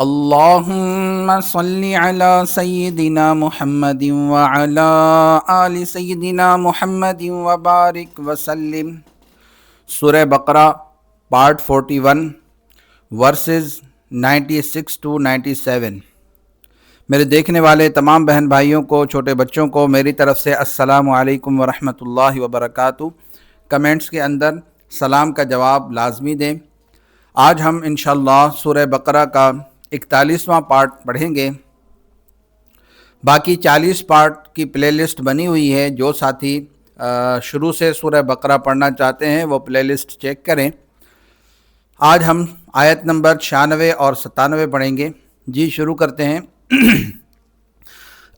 اللہم صلی علی سیدنا محمد وعلی آل سیدنا محمد وبارک وسلم۔ سورہ بقرہ پارٹ 41 ورسز 96 to 97۔ میرے دیکھنے والے تمام بہن بھائیوں کو، چھوٹے بچوں کو میری طرف سے السلام علیکم ورحمۃ اللہ وبرکاتہ۔ کمنٹس کے اندر سلام کا جواب لازمی دیں۔ آج ہم انشاءاللہ سورہ بقرہ کا 41واں پارٹ پڑھیں گے۔ باقی 40 پارٹ کی پلے لسٹ بنی ہوئی ہے، جو ساتھی شروع سے سورہ بقرہ پڑھنا چاہتے ہیں وہ پلے لسٹ چیک کریں۔ آج ہم آیت نمبر 96 اور 97 پڑھیں گے۔ جی شروع کرتے ہیں۔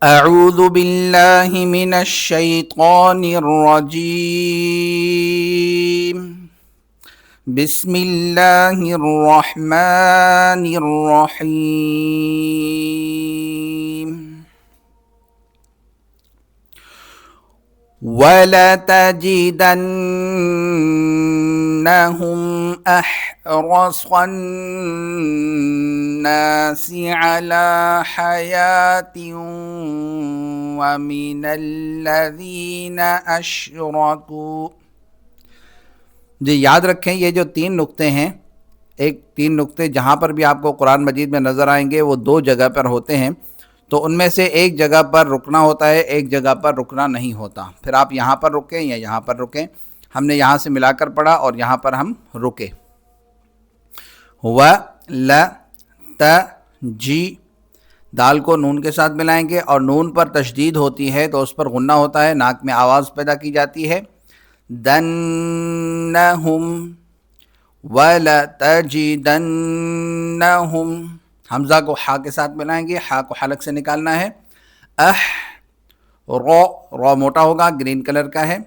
اعوذ باللہ من الشیطان الرجیم، بسم اللہ الرحمن الرحیم۔ وَلَتَجِدَنَّهُمْ أَحْرَصَ النَّاسِ عَلَى حَيَاةٍ وَمِنَ الَّذِينَ أَشْرَكُوا۔ جی یاد رکھیں، یہ جو 3 نقطے ہیں، تین نقطے جہاں پر بھی آپ کو قرآن مجید میں نظر آئیں گے وہ 2 جگہ پر ہوتے ہیں، تو ان میں سے ایک جگہ پر رکنا ہوتا ہے، ایک جگہ پر رکنا نہیں ہوتا۔ پھر آپ یہاں پر رکیں یا یہاں پر رکیں، ہم نے یہاں سے ملا کر پڑھا اور یہاں پر ہم رکے۔ جی دال کو نون کے ساتھ ملائیں گے اور نون پر تشدید ہوتی ہے تو اس پر غنہ ہوتا ہے، ناک میں آواز پیدا کی جاتی ہے۔ دنہم وَلَتَجِدَنَّهُمْ، حمزہ کو حا کے ساتھ ملائیں گے، حا کو حلق سے نکالنا ہے۔ رو موٹا ہوگا، گرین کلر کا ہے۔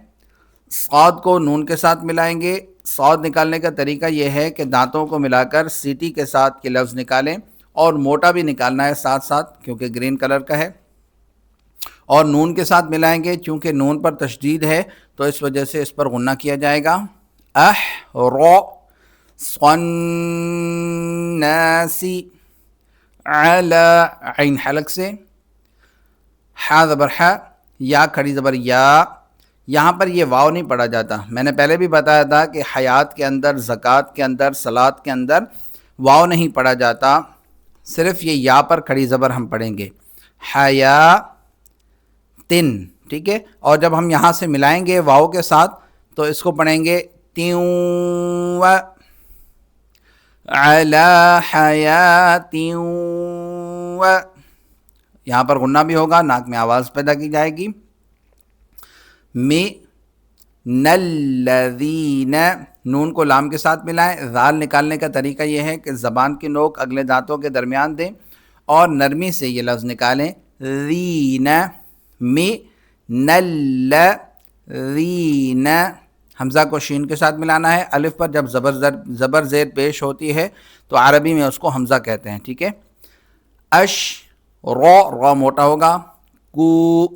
صاد کو نون کے ساتھ ملائیں گے۔ صاد نکالنے کا طریقہ یہ ہے کہ دانتوں کو ملا کر سیٹی کے ساتھ یہ لفظ نکالیں، اور موٹا بھی نکالنا ہے ساتھ ساتھ کیونکہ گرین کلر کا ہے۔ اور نون کے ساتھ ملائیں گے، چونکہ نون پر تشدید ہے تو اس وجہ سے اس پر غنہ کیا جائے گا۔ صناسی علی، عین حلق سے، حا زبر حا، یا کھڑی زبر یا۔ یہاں پر یہ واو نہیں پڑھا جاتا، میں نے پہلے بھی بتایا تھا کہ حیات کے اندر، زکوٰۃ کے اندر، صلاۃ کے اندر واو نہیں پڑھا جاتا، صرف یہ یا پر کھڑی زبر ہم پڑھیں گے، حیاتن، ٹھیک ہے۔ اور جب ہم یہاں سے ملائیں گے واو کے ساتھ تو اس کو پڑھیں گے تیوں علی حیات، یہاں پر غنہ بھی ہوگا، ناک میں آواز پیدا کی جائے گی۔ من الذین، نون کو لام کے ساتھ ملائیں۔ ذال نکالنے کا طریقہ یہ ہے کہ زبان کی نوک اگلے دانتوں کے درمیان دیں اور نرمی سے یہ لفظ نکالیں، ذین، من الذین۔ حمزہ کو شین کے ساتھ ملانا ہے۔ الف پر جب زبر زیر پیش ہوتی ہے تو عربی میں اس کو حمزہ کہتے ہیں، ٹھیک ہے۔ رو موٹا ہوگا، کو،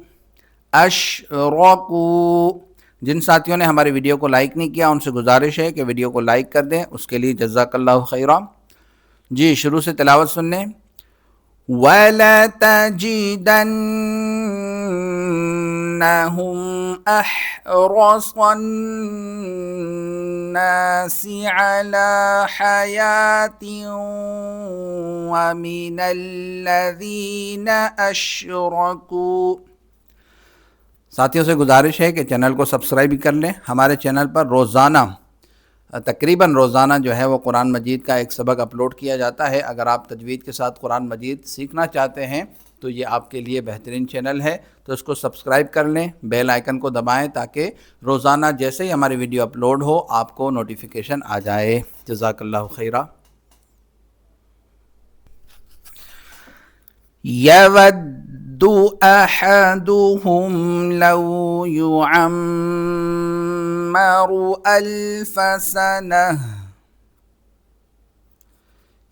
اشرکو۔ جن ساتھیوں نے ہماری ویڈیو کو لائک نہیں کیا ان سے گزارش ہے کہ ویڈیو کو لائک کر دیں، اس کے لیے جزاک اللہ خیرا۔ جی شروع سے تلاوت سن لیں۔ وَلَتَجِدَنَّهُمْ أَحْرَصَ النَّاسِ عَلَى حَيَاةٍ وَمِنَ الَّذِينَ أَشْرَكُوا۔ ساتھیوں سے گزارش ہے کہ چینل کو سبسکرائب بھی کر لیں۔ ہمارے چینل پر روزانہ، تقریباً روزانہ جو ہے وہ قرآن مجید کا ایک سبق اپلوڈ کیا جاتا ہے۔ اگر آپ تجوید کے ساتھ قرآن مجید سیکھنا چاہتے ہیں تو یہ آپ کے لیے بہترین چینل ہے، تو اس کو سبسکرائب کر لیں، بیل آئیکن کو دبائیں تاکہ روزانہ جیسے ہی ہماری ویڈیو اپلوڈ ہو آپ کو نوٹیفیکیشن آ جائے۔ جزاک اللہ خیرہ۔ یود احدهم لو يعمر الف سنہ،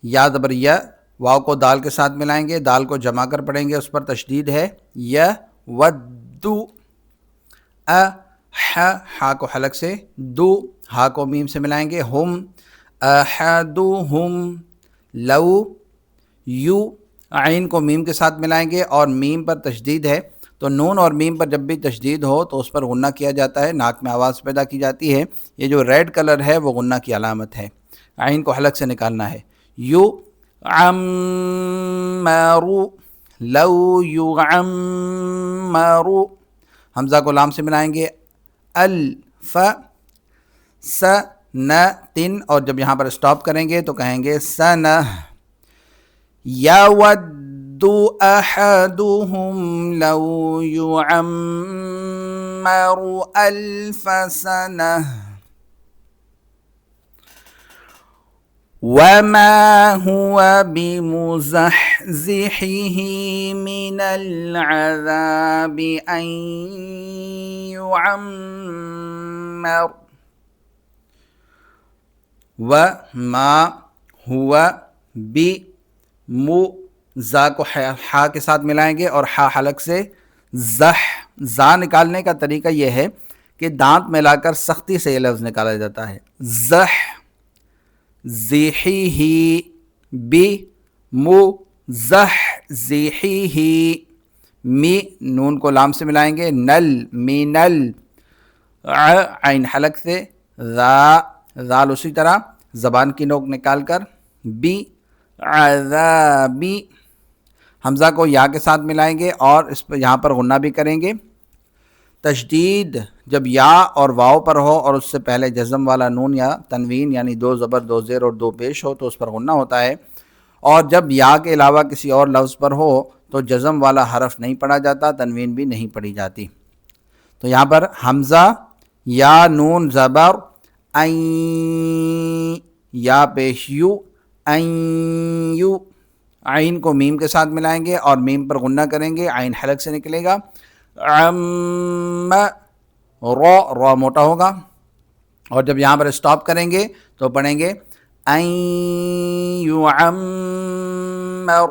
یا زبر یا، واو کو دال کے ساتھ ملائیں گے، دال کو جما کر پڑھیں گے، اس پر تشدید ہے، یودو، ہا کو حلق سے، دو، ہا کو میم سے ملائیں گے، ہم، احدہم، لو یو، عین کو میم کے ساتھ ملائیں گے اور میم پر تشدید ہے تو نون اور میم پر جب بھی تشدید ہو تو اس پر غنہ کیا جاتا ہے، ناک میں آواز پیدا کی جاتی ہے۔ یہ جو ریڈ کلر ہے وہ غنہ کی علامت ہے، عین کو حلق سے نکالنا ہے۔ یو عمرو، لو یعمرو، حمزہ کو لام سے ملائیں گے، الف، س ن تن، اور جب یہاں پر اسٹاپ کریں گے تو کہیں گے سنہ۔ یود احدهم لو يعمر الف سنہ وما هو بمزحزحه من العذاب ان يعمر وما هو زا کو حا کے ساتھ ملائیں گے اور حا حلق سے زا نکالنے کا طریقہ یہ ہے کہ دانت ملا کر سختی سے یہ لفظ نکالا جاتا ہے، زحزحہ بی مزحزحہ، می نون کو لام سے ملائیں گے، نل مینل، عین حلق سے، ذال اسی طرح زبان کی نوک نکال کر، بی عذابی، حمزہ کو یا کے ساتھ ملائیں گے اور اس پہ یہاں پر غنہ بھی کریں گے۔ تشدید جب یا اور واو پر ہو اور اس سے پہلے جزم والا نون یا تنوین یعنی دو زبر دو زیر اور دو پیش ہو تو اس پر غنہ ہوتا ہے، اور جب یا کے علاوہ کسی اور لفظ پر ہو تو جزم والا حرف نہیں پڑھا جاتا، تنوین بھی نہیں پڑھی جاتی۔ تو یہاں پر حمزہ یا نون زبر این، یا پیش یو، این یو، عین کو میم کے ساتھ ملائیں گے اور میم پر غنہ کریں گے، عین حلق سے نکلے گا، رو موٹا ہوگا، اور جب یہاں پر اسٹاپ کریں گے تو پڑھیں گے این یعمر،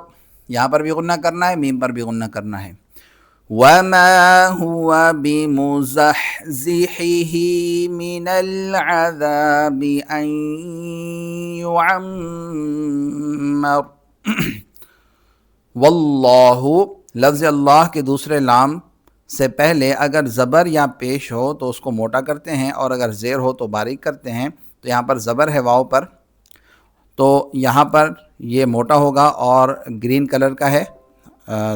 یہاں پر بھی غنہ کرنا ہے، میم پر بھی غنہ کرنا ہے۔ وَمَا هُوَ بِمُزَحْزِحِهِ مِنَ الْعَذَابِ أَن يُعَمَّرَ۔ واللہ، لفظ اللہ کے دوسرے لام سے پہلے اگر زبر یا پیش ہو تو اس کو موٹا کرتے ہیں، اور اگر زیر ہو تو باریک کرتے ہیں۔ تو یہاں پر زبر ہے واو پر، تو یہاں پر یہ موٹا ہوگا اور گرین کلر کا ہے،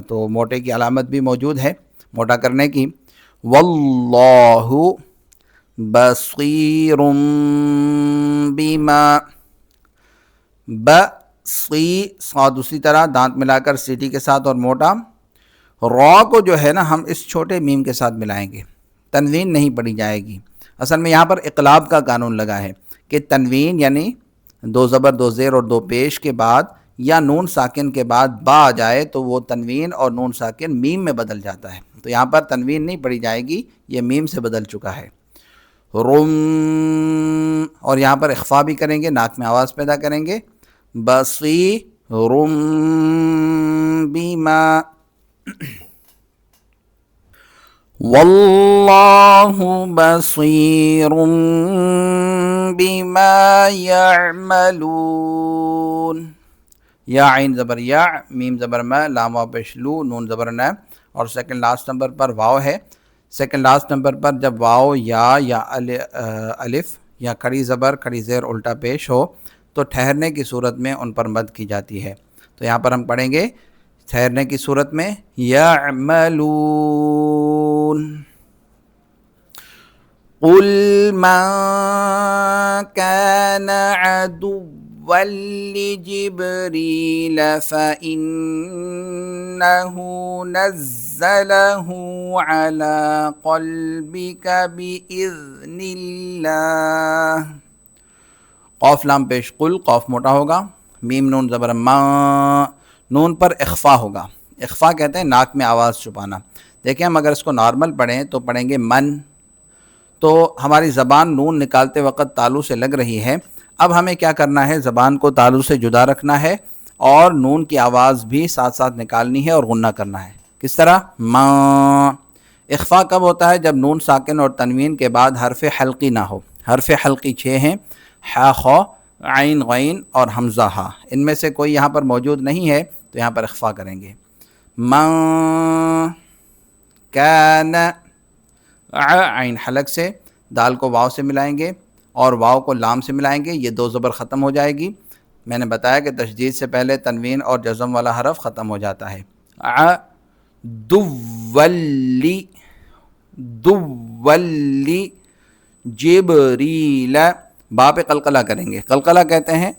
تو موٹے کی علامت بھی موجود ہے موٹا کرنے کی۔ واللہ بصیر بما، صاد اسی طرح دانت ملا کر سیٹی کے ساتھ اور موٹا۔ را کو جو ہے نا ہم اس چھوٹے میم کے ساتھ ملائیں گے، تنوین نہیں پڑھی جائے گی۔ اصل میں یہاں پر اقلاب کا قانون لگا ہے کہ تنوین یعنی دو زبر دو زیر اور دو پیش کے بعد یا نون ساکن کے بعد با آ جائے تو وہ تنوین اور نون ساکن میم میں بدل جاتا ہے، تو یہاں پر تنوین نہیں پڑھی جائے گی، یہ میم سے بدل چکا ہے۔ رم، اور یہاں پر اخفا بھی کریں گے، ناک میں آواز پیدا کریں گے، بصیر بما، واللہ بصیر بما یعملون، یا عین زبر یا، میم زبر ما، لام واو پیش لو، نون زبر ن، اور سیکنڈ لاسٹ نمبر پر واو ہے۔ سیکنڈ لاسٹ نمبر پر جب واو یا الف یا کھڑی زبر کھڑی زیر الٹا پیش ہو تو ٹھہرنے کی صورت میں ان پر مد کی جاتی ہے، تو یہاں پر ہم پڑھیں گے ٹھہرنے کی صورت میں یعملون۔ قل من كان عدوا لجبريل فإنه نزله على قلبك بإذن الله۔ قاف لام پیش قل، قاف موٹا ہوگا، میم نون زبر ما، نون پر اخفا ہوگا، اخفا کہتے ہیں ناک میں آواز چھپانا۔ دیکھیں ہم اگر اس کو نارمل پڑھیں تو پڑھیں گے من، تو ہماری زبان نون نکالتے وقت تالو سے لگ رہی ہے، اب ہمیں کیا کرنا ہے، زبان کو تالو سے جدا رکھنا ہے اور نون کی آواز بھی ساتھ ساتھ نکالنی ہے اور غنہ کرنا ہے۔ کس طرح؟ ما۔ اخفا کب ہوتا ہے؟ جب نون ساکن اور تنوین کے بعد حرف حلقی نہ ہو۔ حرف حلقی 6 ہیں، حا خا عین غین اور حمزہ ہا، ان میں سے کوئی یہاں پر موجود نہیں ہے تو یہاں پر اخفا کریں گے۔ من کان، عین حلق سے دال کو واو سے ملائیں گے اور واو کو لام سے ملائیں گے، یہ دو زبر ختم ہو جائے گی۔ میں نے بتایا کہ تشدید سے پہلے تنوین اور جزم والا حرف ختم ہو جاتا ہے۔ دولی، دولی جبریل، با پہ قلقلہ کریں گے۔ قلقلہ کہتے ہیں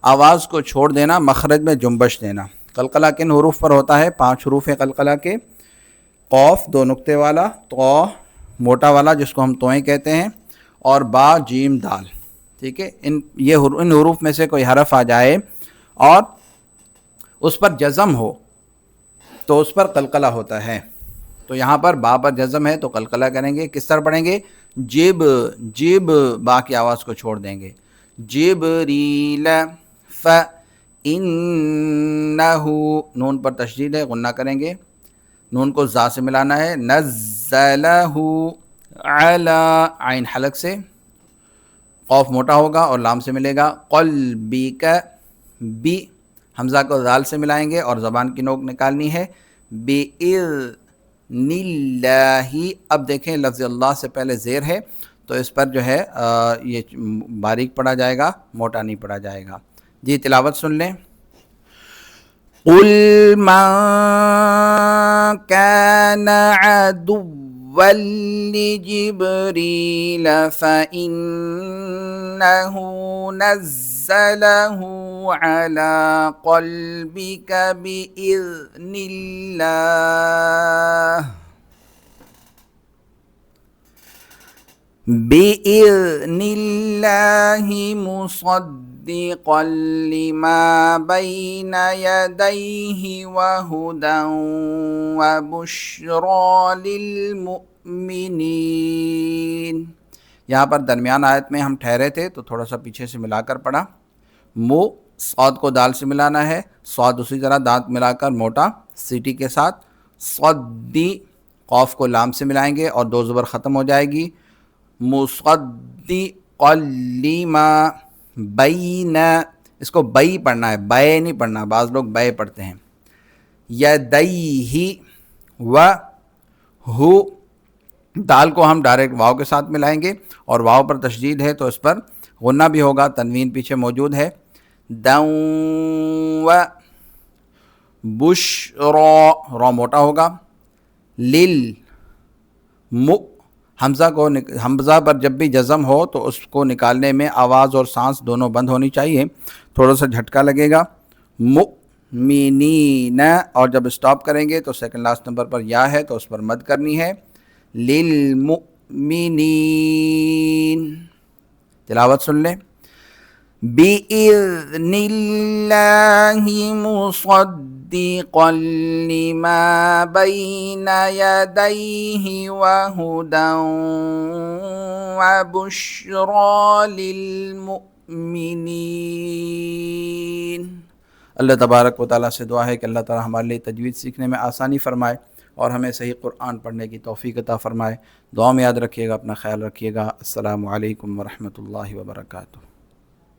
آواز کو چھوڑ دینا، مخرج میں جنبش دینا۔ قلقلہ کن حروف پر ہوتا ہے؟ 5 حروف ہیں قلقلہ کے، قوف 2 نقطے والا، تو موٹا والا جس کو ہم توئیں کہتے ہیں، اور با جیم دال، ٹھیک ہے۔ ان حروف میں سے کوئی حرف آ جائے اور اس پر جزم ہو تو اس پر قلقلہ ہوتا ہے۔ تو یہاں پر با پر جزم ہے تو قلقلہ کریں گے۔ کس طرح پڑھیں گے؟ جب، جب، با کی آواز کو چھوڑ دیں گے۔ جبریل فَإِنَّهُ، نون پر تشدید ہے، غنہ کریں گے، نون کو زا سے ملانا ہے۔ نزلہ علی، عین حلق سے، قوف موٹا ہوگا اور لام سے ملے گا۔ قلبک، بی حمزہ کو دال سے ملائیں گے اور زبان کی نوک نکالنی ہے۔ بِإِذْنِ اللَّهِ، اب دیکھیں لفظ اللہ سے پہلے زیر ہے تو اس پر جو ہے یہ باریک پڑھا جائے گا، موٹا نہیں پڑھا جائے گا۔ جی تلاوت سن لیں۔ قُلْ مَنْ كَانَ عَدُوًّا لِجِبْرِيلَ فَإِنَّهُ نَزَّلَهُ عَلَى قَلْبِكَ بِإِذْنِ اللَّهِ، بِإِذْنِ اللَّهِ مُصَدِّقًا لِمَا بَيْنَ يَدَيْهِ وَهُدًى وَبُشْرَى لِلْمُؤْمِنِينَ۔ یہاں پر درمیان آیت میں ہم ٹھہرے تھے تو تھوڑا سا پیچھے سے ملا کر پڑھا۔ مو، صاد کو دال سے ملانا ہے، صاد اسی طرح دانت ملا کر موٹا سیٹی کے ساتھ۔ صدی، قوف کو لام سے ملائیں گے اور 2 زبر ختم ہو جائے گی۔ مصدقا لما بین، اس کو بئی پڑھنا ہے، بے نہیں پڑھنا، بعض لوگ بے پڑھتے ہیں۔ یدیہ و ہو، دال کو ہم ڈائریکٹ واو کے ساتھ ملائیں گے اور واو پر تشدید ہے تو اس پر غنہ بھی ہوگا، تنوین پیچھے موجود ہے۔ دَن و بشرا، را موٹا ہوگا۔ لل حمزہ پر جب بھی جزم ہو تو اس کو نکالنے میں آواز اور سانس دونوں بند ہونی چاہیے، تھوڑا سا جھٹکا لگے گا۔ مؤمنین، اور جب اسٹاپ کریں گے تو سیکنڈ لاسٹ نمبر پر یا ہے تو اس پر مد کرنی ہے۔ للمؤمنین، تلاوت سن لیں۔ بِإِذْنِ اللَّهِ مُصَدِّقًا لِمَا بَيْنَ يَدَيْهِ وَهُدًى وَبُشْرَى لِلْمُؤْمِنِينَ۔ اللہ تبارک و تعالیٰ سے دعا ہے کہ اللہ تعالیٰ ہمارے لیے تجوید سیکھنے میں آسانی فرمائے اور ہمیں صحیح قرآن پڑھنے کی توفیق عطا فرمائے۔ دعا میں یاد رکھیے گا، اپنا خیال رکھیے گا۔ السلام علیکم ورحمۃ اللہ وبرکاتہ۔